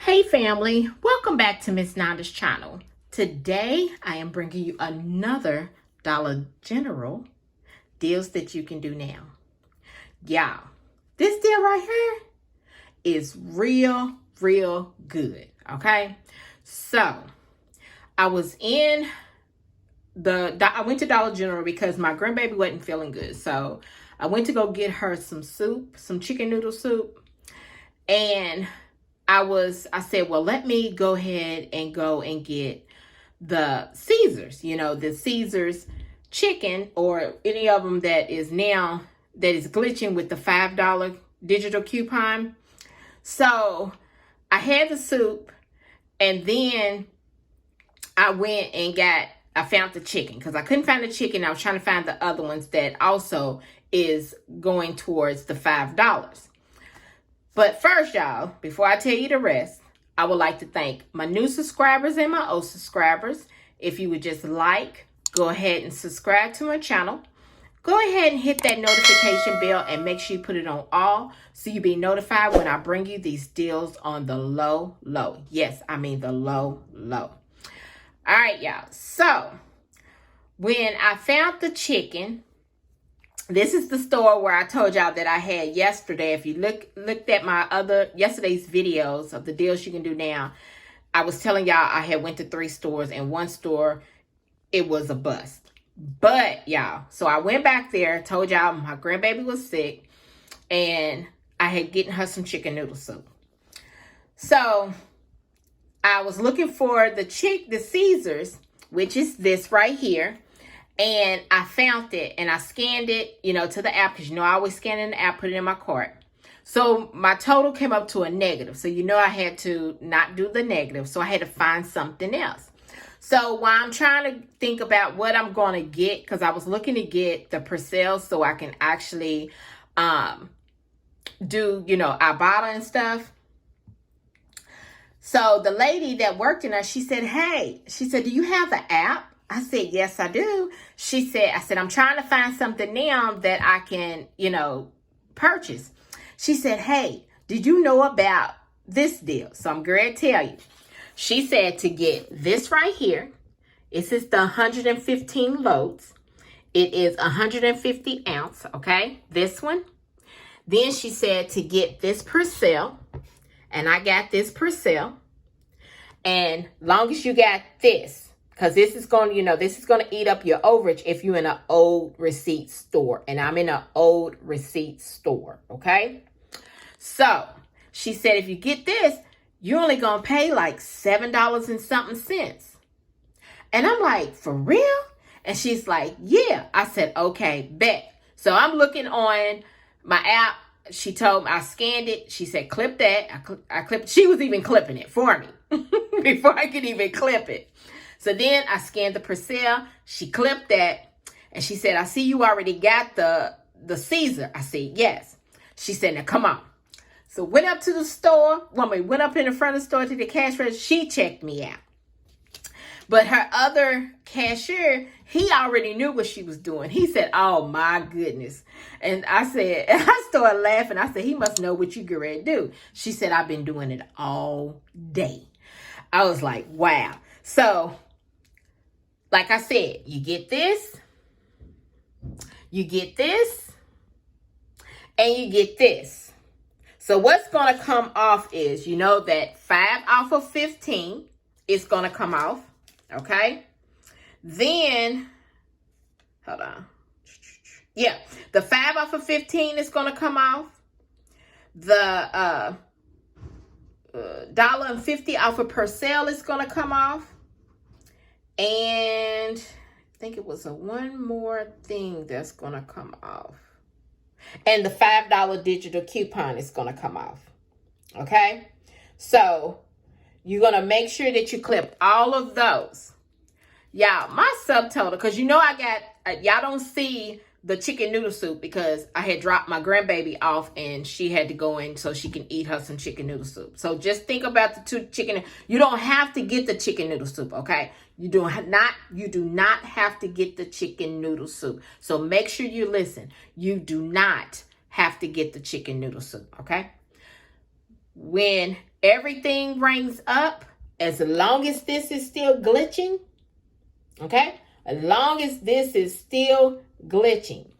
Hey family, welcome back to Miss Nanda's channel. Today I am bringing you another Dollar General deals that you can do now. Y'all, this deal right here is real good, okay? So, I went to Dollar General because my grandbaby wasn't feeling good. So, I went to go get her some soup, some chicken noodle soup, and I said, well, let me go ahead and go and get the Caesars, the Caesars chicken or any of them that is glitching with the $5 digital coupon. So I had the soup, and then I went and I found the chicken because I couldn't find the chicken. I was trying to find the other ones that also is going towards the $5. But first, y'all, before I tell you the rest, I would like to thank my new subscribers and my old subscribers. If you would just go ahead and subscribe to my channel. Go ahead and hit that notification bell and make sure you put it on all so you'll be notified when I bring you these deals on the low. Yes, I mean the low. All right, y'all. So, when I found the chicken, this is the store where I told y'all that I had yesterday. If you looked at my yesterday's videos of the deals you can do now, I was telling y'all I had went to 3 stores, and one store, it was a bust. But y'all, so I went back there, told y'all my grandbaby was sick, and I had gotten her some chicken noodle soup. So I was looking for the Caesars, which is this right here. And I found it, and I scanned it, to the app, because, I always scan in the app, put it in my cart. So my total came up to a negative. So, I had to not do the negative. So I had to find something else. So while I'm trying to think about what I'm going to get, because I was looking to get the Purcell so I can actually do, Ibotta and stuff. So the lady that worked in there, she said, do you have the app? I said, yes, I do. I said, I'm trying to find something now that I can, purchase. She said, hey, did you know about this deal? So I'm going to tell you. She said to get this right here. This is the 115 loads. It is 150 ounce, okay? This one. Then she said to get this Purcell. And I got this Purcell. And long as you got this, because this is going to eat up your overage if you're in an old receipt store. And I'm in an old receipt store, okay? So, she said if you get this, you're only going to pay like $7 and something. And I'm like, for real? And she's like, yeah. I said, okay, bet. So, I'm looking on my app. She told me, I scanned it. She said, clip that. I clipped. She was even clipping it for me before I could even clip it. So then I scanned the Purcell. She clipped that. And she said, I see you already got the Caesar. I said, yes. She said, now come on. So went up to the store. Went up in the front of the store to the cash register. She checked me out. But her other cashier, he already knew what she was doing. He said, oh my goodness. And I started laughing. I said, he must know what you get ready to do. She said, I've been doing it all day. I was like, wow. So, like I said, you get this, and you get this. So what's going to come off is, that 5 off of 15 is going to come off. Okay. Then, hold on. Yeah. The 5 off of 15 is going to come off. The $1.50 off of Purcell is going to come off. And I think it was one more thing that's going to come off. And the $5 digital coupon is going to come off. Okay. So you're going to make sure that you clip all of those. Y'all, my subtotal, because I got, y'all don't see the chicken noodle soup because I had dropped my grandbaby off and she had to go in so she can eat her some chicken noodle soup. So just think about the 2 chicken. You don't have to get the chicken noodle soup, okay? You do not have to get the chicken noodle soup. So make sure you listen. You do not have to get the chicken noodle soup, okay? When Everything rings up as long as this is still glitching. Okay? As long as this is still glitching.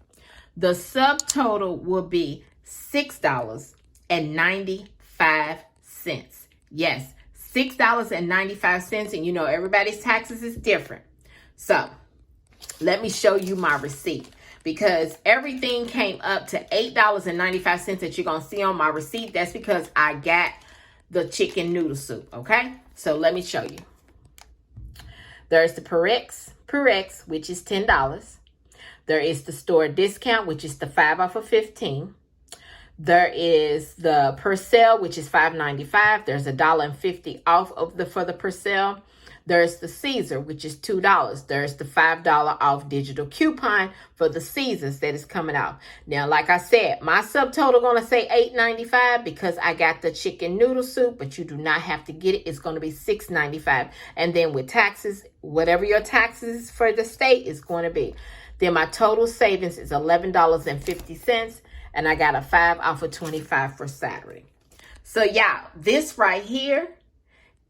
The subtotal will be $6.95. Yes, $6.95. And you know, everybody's taxes is different. So let me show you my receipt, because everything came up to $8.95 that you're going to see on my receipt. That's because I got the chicken noodle soup. Okay, so let me show you. There's the Purex, which is $10. There is the store discount, which is the 5 off of 15. There is the Purcell, which is $5.95. There's $1.50 off of for the Purcell. There's the Caesar, which is $2. There's the $5 off digital coupon for the Caesars that is coming out. Now, like I said, my subtotal going to say $8.95 because I got the chicken noodle soup, but you do not have to get it. It's going to be $6.95. And then with taxes, whatever your taxes for the state is going to be. Then my total savings is $11.50. And I got a 5 off of 25 for Saturday. So, yeah, this right here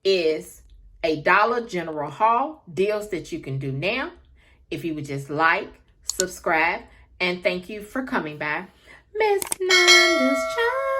is a Dollar General haul, deals that you can do now. If you would just like, subscribe, and thank you for coming by. Miss Nanda's Child.